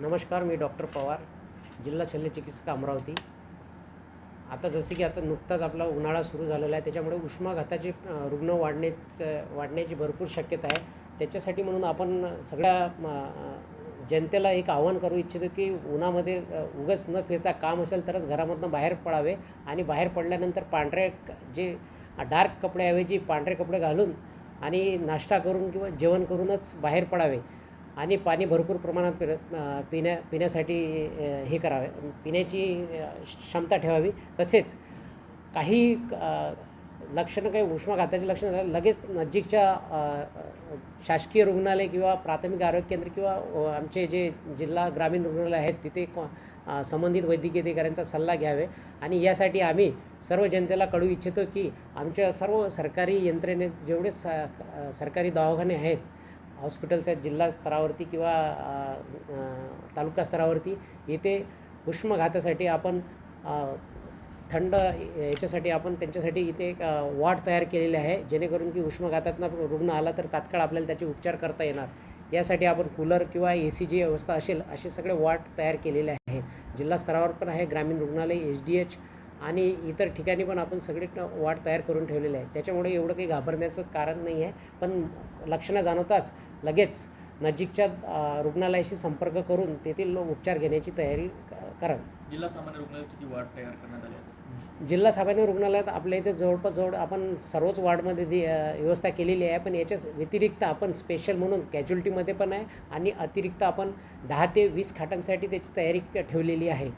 नमस्कार, मी डॉक्टर पवार, जिल्हा शल्यचिकित्सक अमरावती. आता जसे की आता नुकताच आपला उन्हाळा सुरू झालेला आहे, त्याच्यामुळे उष्माघाताचे रुग्ण वाढण्याची भरपूर शक्यता आहे. त्याच्यासाठी म्हणून आपण सगळ्या जनतेला एक आवाहन करू इच्छितो की उन्हामध्ये उगाच न फिरता काम असेल तरच घरामधून बाहेर पडावे आणि बाहेर पडल्यानंतर जे डार्क कपड्याऐवजी पांढरे कपडे घालून आणि नाश्ता करून किंवा जेवण करूनच बाहेर पडावे आणि पाणी भरपूर प्रमाणात पिण्यासाठी हे करावे, पिण्याची क्षमता ठेवावी. तसेच काही लक्षणं, काही उष्माघाताची लक्षणं झाली लगेच नजीकच्या शासकीय रुग्णालय किंवा प्राथमिक आरोग्य केंद्र किंवा आमचे जे जिल्हा ग्रामीण रुग्णालय आहेत तिथे संबंधित वैद्यकीय अधिकाऱ्यांचा सल्ला घ्यावे. आणि यासाठी आम्ही सर्व जनतेला कळवू इच्छितो की आमच्या सर्व सरकारी यंत्रणेत जेवढे सरकारी दवाखाने आहेत, हॉस्पिटल्स आहेत जिल्हा स्तरावरती किंवा तालुका स्तरावरती, इथे उष्माघातासाठी आपण थंड याच्यासाठी आपण त्यांच्यासाठी इथे एक वॉर्ड तयार केलेले आहे, जेणेकरून की उष्माघातातनं रुग्ण आला तर तात्काळ आपल्याला त्याचे उपचार करता येणार. यासाठी आपण कूलर किंवा AC व्यवस्था असेल असे सगळे वॉर्ड तयार केलेले आहे. जिल्हा स्तरावर पण आहे, ग्रामीण रुग्णालय, SDH आणि इतर ठिकाणी पण आपण सगळे वॉर्ड तयार करून ठेवलेले आहे. त्याच्यामुळे एवढं काही घाबरण्याचं कारण नाही आहे. पण लक्षणं जाणवताच लगेच नजीकच्या रुग्णालयाशी संपर्क करून तेथील उपचार घेण्याची तयारी करावी. जिल्हा सामान्य रुग्णालयात किती वॉर्ड तयार करण्यात आले आहेत? जिल्हा सामान्य रुग्णालयात आपल्या इथे जवळपास आपण सर्वच वॉर्डमध्ये व्यवस्था केलेली आहे. पण याच्या व्यतिरिक्त आपण स्पेशल म्हणून कॅज्युअल्टीमध्ये पण आहे आणि अतिरिक्त आपण 10 ते 20 खाटांसाठी त्याची तयारी ठेवलेली आहे.